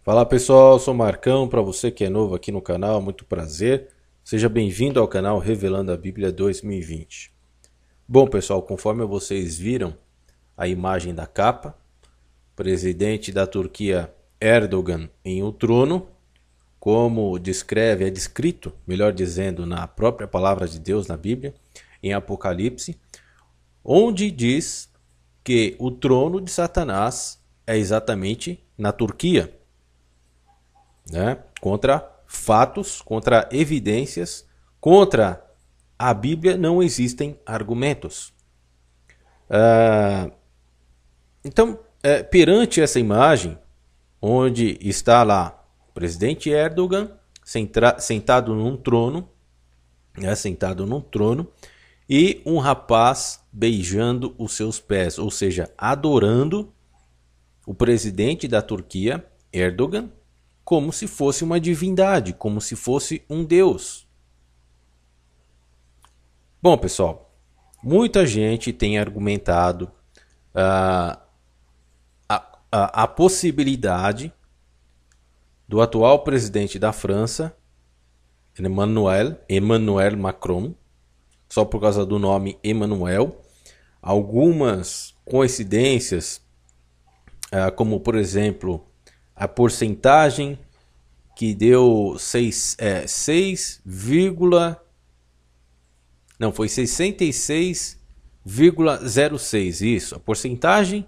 Fala pessoal, eu sou Marcão, para você que é novo aqui no canal, muito prazer. Seja bem-vindo ao canal Revelando a Bíblia 2020. Bom pessoal, conforme vocês viram a imagem da capa, presidente da Turquia Erdogan em um trono, como é descrito, melhor dizendo, na própria palavra de Deus na Bíblia, em Apocalipse, onde diz que o trono de Satanás é exatamente na Turquia. Contra fatos, contra evidências, contra a Bíblia não existem argumentos. Então, perante essa imagem, onde está lá o presidente Erdogan sentado num trono, e um rapaz beijando os seus pés, ou seja, adorando o presidente da Turquia, Erdogan, como se fosse uma divindade, como se fosse um deus. Bom, pessoal, muita gente tem argumentado a possibilidade do atual presidente da França, Emmanuel Macron, só por causa do nome Emmanuel, algumas coincidências, como por exemplo, a porcentagem que deu 66,06, isso, a porcentagem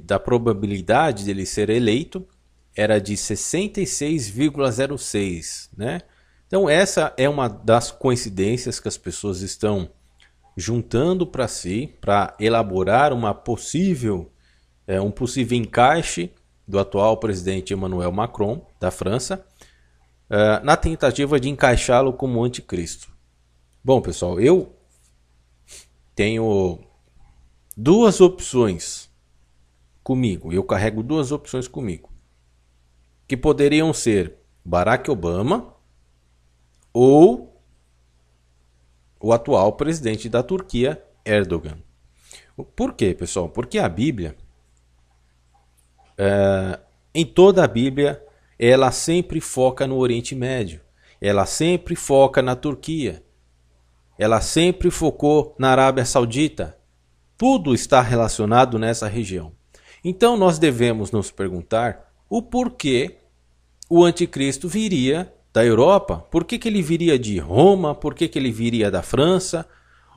da probabilidade dele ser eleito era de 66,06, né? Então essa é uma das coincidências que as pessoas estão juntando para si, para elaborar um possível encaixe do atual presidente Emmanuel Macron, da França, na tentativa de encaixá-lo como anticristo. Bom, pessoal, eu tenho duas opções comigo, que poderiam ser Barack Obama ou o atual presidente da Turquia, Erdogan. Por quê, pessoal? Porque a Bíblia, em toda a Bíblia, ela sempre foca no Oriente Médio, ela sempre foca na Turquia, ela sempre focou na Arábia Saudita. Tudo está relacionado nessa região. Então nós devemos nos perguntar o porquê o anticristo viria da Europa, por que ele viria de Roma, por que ele viria da França,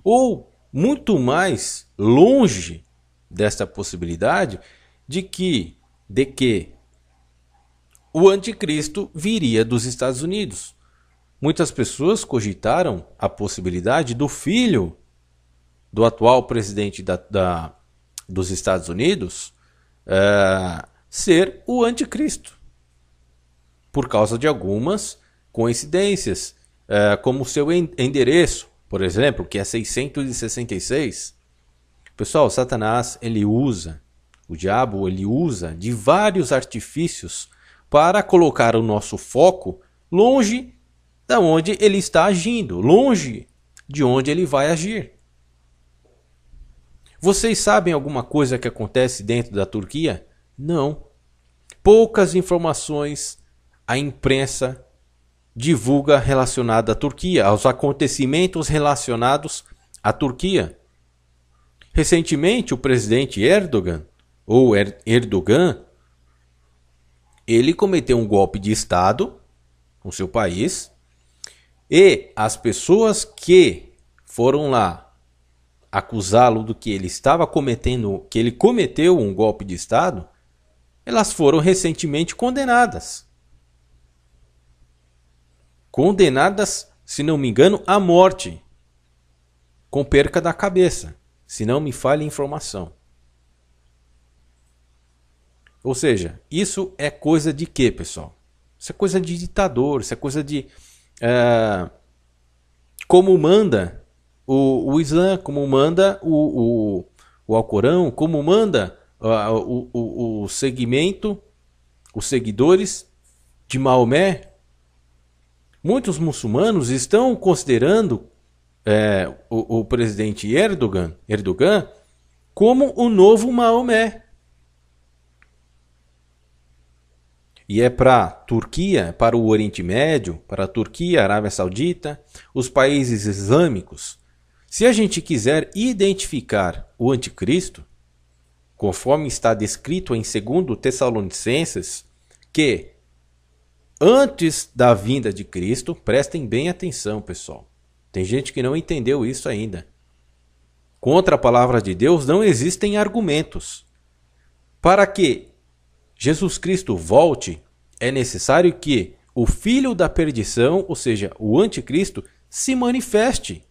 ou muito mais longe dessa possibilidade de que o anticristo viria dos Estados Unidos. Muitas pessoas cogitaram a possibilidade do filho do atual presidente dos Estados Unidos ser o anticristo, por causa de algumas coincidências, como o seu endereço, por exemplo, que é 666. Pessoal, Satanás, o diabo usa de vários artifícios para colocar o nosso foco longe de onde ele está agindo, longe de onde ele vai agir. Vocês sabem alguma coisa que acontece dentro da Turquia? Não. Poucas informações a imprensa divulga relacionada à Turquia, aos acontecimentos relacionados à Turquia. Recentemente, o presidente Erdogan, ele cometeu um golpe de Estado no seu país, e as pessoas que foram lá acusá-lo do que ele estava cometendo, que ele cometeu um golpe de Estado, elas foram recentemente condenadas. Condenadas, se não me engano, à morte, com perca da cabeça, se não me falha a informação. Ou seja, isso é coisa de quê, pessoal? Isso é coisa de ditador, isso é coisa de como manda o Islã, como manda o Alcorão, como manda o segmento, os seguidores de Maomé. Muitos muçulmanos estão considerando o presidente Erdogan como o novo Maomé. e é para a Turquia, para o Oriente Médio, para a Turquia, Arábia Saudita, os países islâmicos. Se a gente quiser identificar o anticristo, conforme está descrito em 2 Tessalonicenses, que antes da vinda de Cristo, prestem bem atenção, pessoal. Tem gente que não entendeu isso ainda. Contra a palavra de Deus não existem argumentos. Para que Jesus Cristo volte, é necessário que o filho da perdição, ou seja, o anticristo, se manifeste.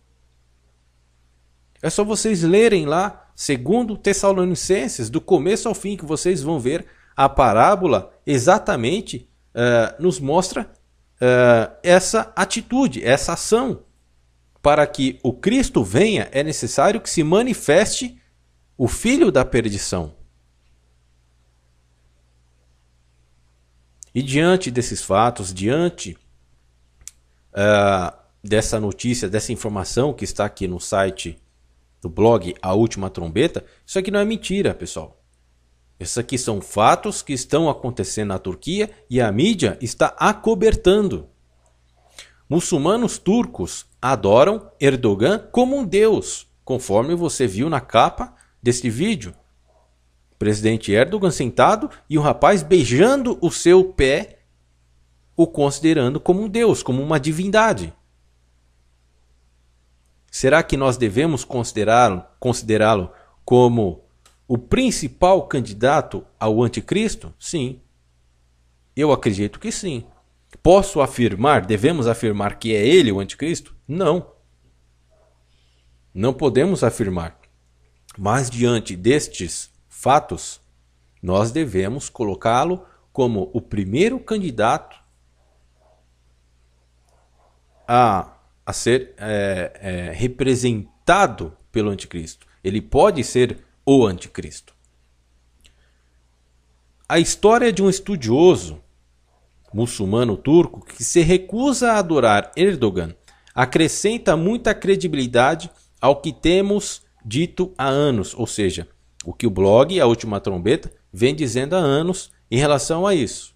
É só vocês lerem lá 2 Tessalonicenses, do começo ao fim, que vocês vão ver a parábola exatamente nos mostra essa atitude, essa ação. Para que o Cristo venha, é necessário que se manifeste o filho da perdição. E diante desses fatos, diante dessa notícia, dessa informação que está aqui no site do blog A Última Trombeta, isso aqui não é mentira, pessoal. Isso aqui são fatos que estão acontecendo na Turquia e a mídia está acobertando. Muçulmanos turcos adoram Erdogan como um deus, conforme você viu na capa deste vídeo. O presidente Erdogan sentado e o rapaz beijando o seu pé, o considerando como um deus, como uma divindade. Será que nós devemos considerá-lo como o principal candidato ao anticristo? Sim. Eu acredito que sim. Posso afirmar, devemos afirmar que é ele o anticristo? Não. Não podemos afirmar. Mas diante destes fatos, nós devemos colocá-lo como o primeiro candidato a ser representado pelo anticristo. Ele pode ser o anticristo. A história de um estudioso muçulmano turco que se recusa a adorar Erdogan acrescenta muita credibilidade ao que temos dito há anos, ou seja, o que o blog A Última Trombeta vem dizendo há anos em relação a isso.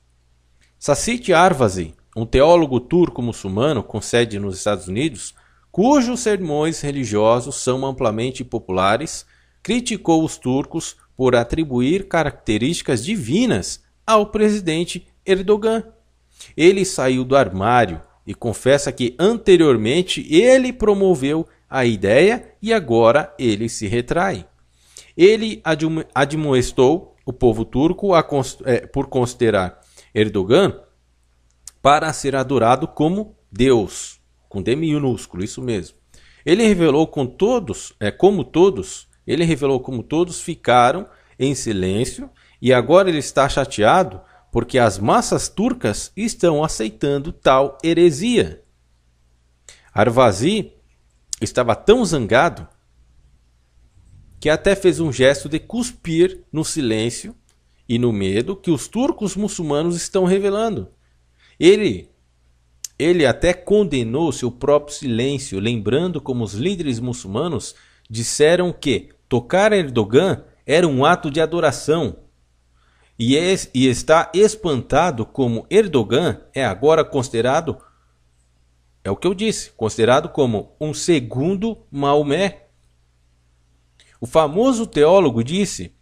Sassit Arvazi, um teólogo turco-muçulmano com sede nos Estados Unidos, cujos sermões religiosos são amplamente populares, criticou os turcos por atribuir características divinas ao presidente Erdogan. Ele saiu do armário e confessa que anteriormente ele promoveu a ideia e agora ele se retrai. Ele admoestou o povo turco por considerar Erdogan para ser adorado como Deus, com D minúsculo, isso mesmo. Ele revelou como todos ficaram em silêncio e agora ele está chateado porque as massas turcas estão aceitando tal heresia. Arvazi estava tão zangado que até fez um gesto de cuspir no silêncio e no medo que os turcos muçulmanos estão revelando. Ele até condenou seu próprio silêncio, lembrando como os líderes muçulmanos disseram que tocar Erdogan era um ato de adoração. E está espantado como Erdogan é agora considerado, é o que eu disse, considerado como um segundo Maomé. O famoso teólogo disse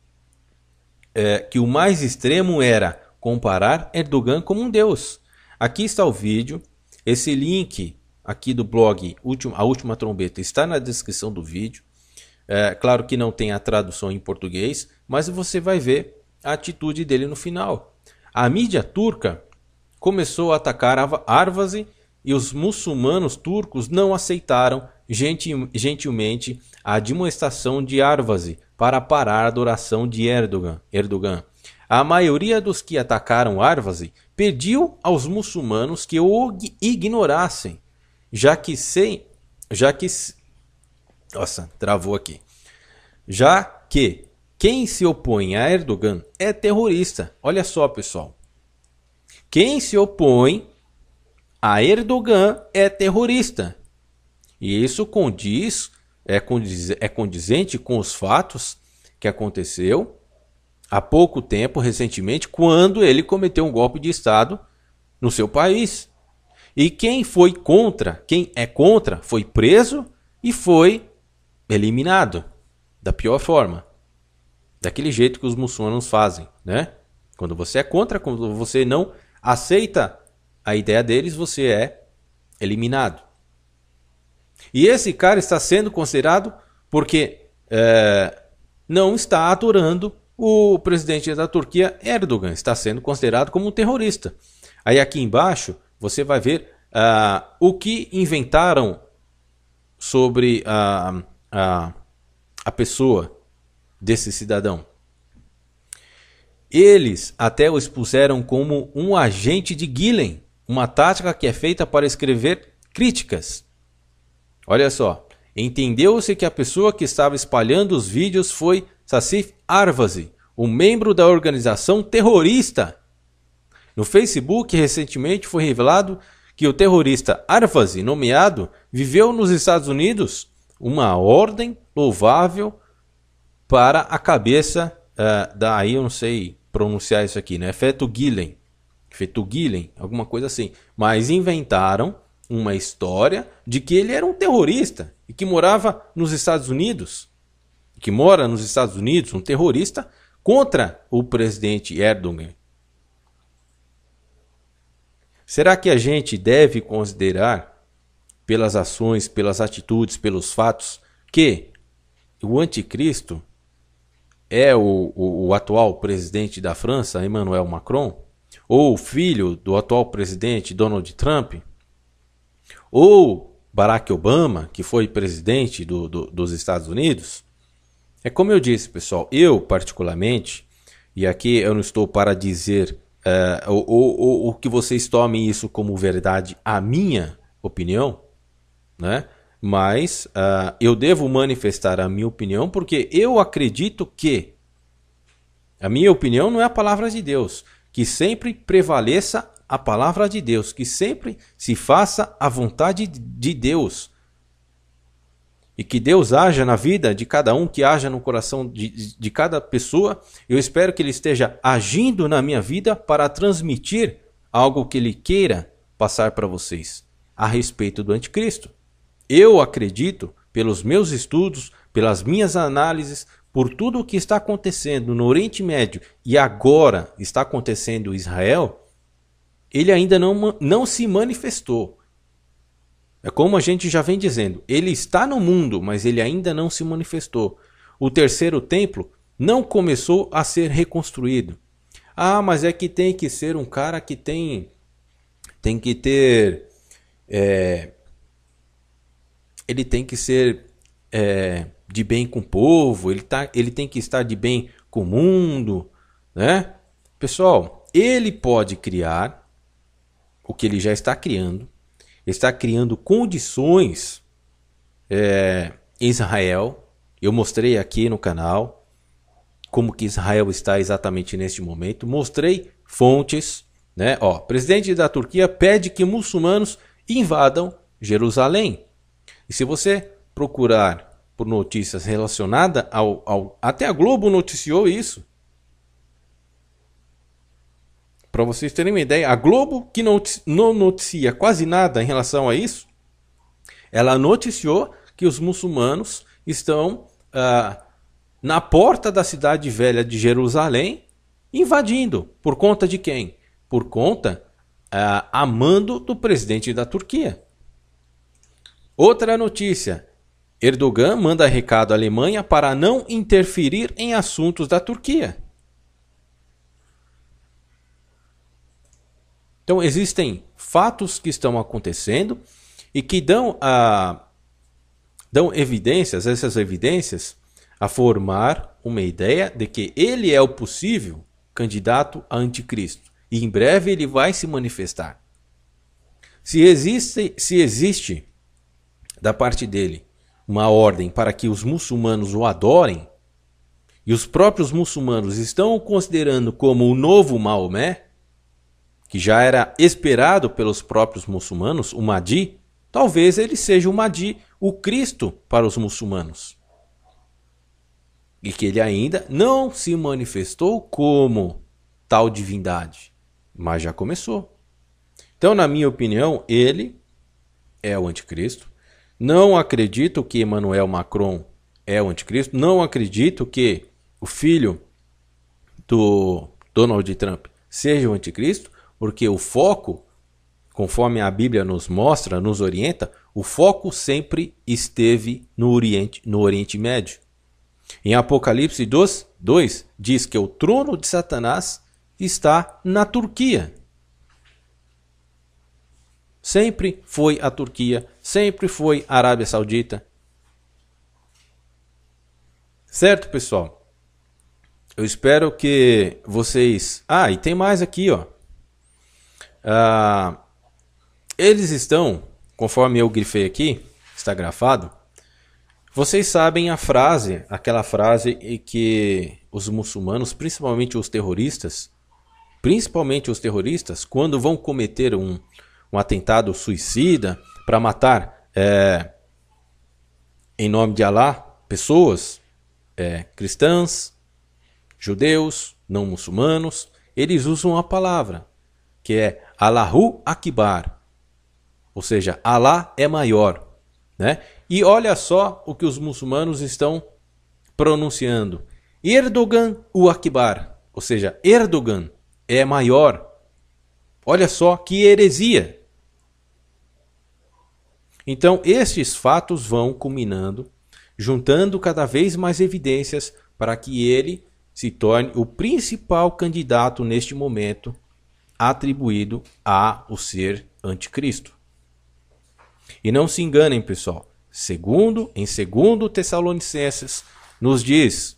que o mais extremo era comparar Erdogan como um deus. Aqui está o vídeo, esse link aqui do blog A Última Trombeta está na descrição do vídeo. Claro que não tem a tradução em português, mas você vai ver a atitude dele no final. A mídia turca começou a atacar Arvazi e os muçulmanos turcos não aceitaram gentilmente a admoestação de Arvazi para parar a adoração de Erdogan. A maioria dos que atacaram Arvazi pediu aos muçulmanos que o ignorassem, já que quem se opõe a Erdogan é terrorista. Olha só, pessoal. Quem se opõe a Erdogan é terrorista. E isso é condizente com os fatos que aconteceu há pouco tempo, recentemente, quando ele cometeu um golpe de Estado no seu país. E quem é contra, foi preso e foi eliminado da pior forma. Daquele jeito que os muçulmanos fazem, né? Quando você é contra, quando você não aceita a ideia deles, você é eliminado. E esse cara está sendo considerado porque não está adorando o presidente da Turquia, Erdogan. Está sendo considerado como um terrorista. Aí aqui embaixo você vai ver o que inventaram sobre a pessoa desse cidadão. Eles até o expuseram como um agente de Gulen, uma tática que é feita para escrever críticas. Olha só, entendeu-se que a pessoa que estava espalhando os vídeos foi Sassif Arvazi, um membro da organização terrorista. No Facebook, recentemente foi revelado que o terrorista Arvazi, nomeado, viveu nos Estados Unidos, uma ordem louvável para a cabeça daí eu não sei pronunciar isso aqui, né? Fethullah Gulen, alguma coisa assim. Mas inventaram uma história de que ele era um terrorista e que morava nos Estados Unidos, que mora nos Estados Unidos, um terrorista contra o presidente Erdogan. Será que a gente deve considerar, pelas ações, pelas atitudes, pelos fatos, que o anticristo é o atual presidente da França, Emmanuel Macron, ou o filho do atual presidente Donald Trump, ou Barack Obama, que foi presidente dos Estados Unidos? É como eu disse, pessoal, eu particularmente, e aqui eu não estou para dizer o que vocês tomem isso como verdade, a minha opinião, né? Mas eu devo manifestar a minha opinião porque eu acredito que a minha opinião não é a palavra de Deus. Que sempre prevaleça a palavra de Deus. Que sempre se faça a vontade de Deus. E que Deus haja na vida de cada um, que haja no coração de cada pessoa. Eu espero que Ele esteja agindo na minha vida para transmitir algo que Ele queira passar para vocês a respeito do anticristo. Eu acredito, pelos meus estudos, pelas minhas análises, por tudo o que está acontecendo no Oriente Médio e agora está acontecendo em Israel, ele ainda não se manifestou. É como a gente já vem dizendo, ele está no mundo, mas ele ainda não se manifestou. O terceiro templo não começou a ser reconstruído. Ah, mas é que tem que ser um cara que tem que ter... ele tem que ser de bem com o povo, ele tem que estar de bem com o mundo, né? Pessoal, ele pode criar o que ele já está criando condições em Israel. Eu mostrei aqui no canal como que Israel está exatamente neste momento, mostrei fontes, né? Ó, presidente da Turquia pede que muçulmanos invadam Jerusalém. E se você procurar por notícias relacionadas até a Globo noticiou isso. Para vocês terem uma ideia, a Globo, que não noticia quase nada em relação a isso, ela noticiou que os muçulmanos estão na porta da cidade velha de Jerusalém, invadindo. Por conta de quem? Por conta a mando do presidente da Turquia. Outra notícia. Erdogan manda recado à Alemanha para não interferir em assuntos da Turquia. Então existem fatos que estão acontecendo e que dão evidências, essas evidências, a formar uma ideia de que ele é o possível candidato a anticristo. E em breve ele vai se manifestar. Se existe da parte dele uma ordem para que os muçulmanos o adorem, e os próprios muçulmanos estão o considerando como o novo Maomé, que já era esperado pelos próprios muçulmanos, o Mahdi, talvez ele seja o Mahdi, o Cristo para os muçulmanos. e que ele ainda não se manifestou como tal divindade, mas já começou. Então, na minha opinião, ele é o anticristo. Não acredito que Emmanuel Macron é o anticristo. Não acredito que o filho do Donald Trump seja o anticristo, porque o foco, conforme a Bíblia nos mostra, nos orienta, o foco sempre esteve no Oriente Médio. Em Apocalipse 2 diz que o trono de Satanás está na Turquia. Sempre foi a Turquia, sempre foi a Arábia Saudita. Certo, pessoal? Eu espero que vocês... e tem mais aqui, ó. Eles estão, conforme eu grifei aqui, está grafado. Vocês sabem a frase, aquela frase em que os muçulmanos, principalmente os terroristas, quando vão cometer um atentado suicida para matar, em nome de Alá, pessoas cristãs, judeus, não muçulmanos, eles usam a palavra, que é Allahu Akbar, ou seja, Alá é maior, né? E olha só o que os muçulmanos estão pronunciando. Erdogan o Akbar, ou seja, Erdogan é maior. Olha só que heresia. Então, estes fatos vão culminando, juntando cada vez mais evidências para que ele se torne o principal candidato neste momento atribuído ao ser anticristo. E não se enganem, pessoal. Em 2 Tessalonicenses nos diz,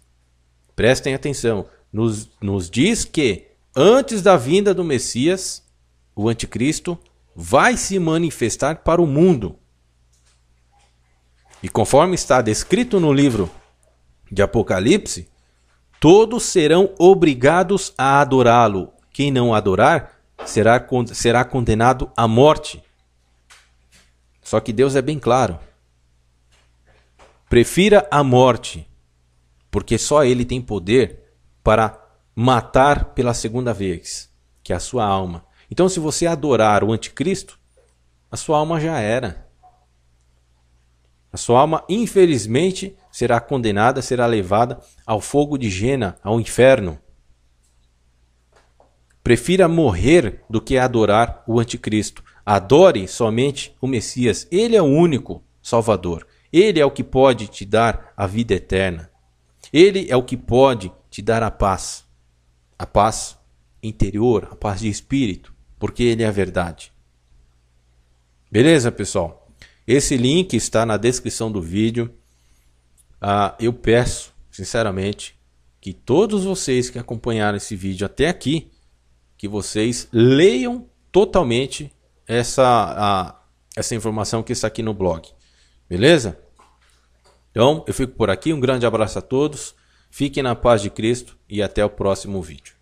prestem atenção, nos diz que antes da vinda do Messias, o anticristo vai se manifestar para o mundo. E conforme está descrito no livro de Apocalipse, todos serão obrigados a adorá-lo. Quem não adorar será condenado à morte. Só que Deus é bem claro. Prefira a morte, porque só Ele tem poder para matar pela segunda vez, que é a sua alma. Então, se você adorar o anticristo, a sua alma já era. A sua alma, infelizmente, será condenada, será levada ao fogo de Gêna, ao inferno. Prefira morrer do que adorar o anticristo. Adore somente o Messias. Ele é o único Salvador. Ele é o que pode te dar a vida eterna. Ele é o que pode te dar a paz interior, a paz de espírito, porque Ele é a verdade. Beleza, pessoal? Esse link está na descrição do vídeo. Eu peço, sinceramente, que todos vocês que acompanharam esse vídeo até aqui, que vocês leiam totalmente essa informação que está aqui no blog. Beleza? Então, eu fico por aqui. Um grande abraço a todos. Fiquem na paz de Cristo e até o próximo vídeo.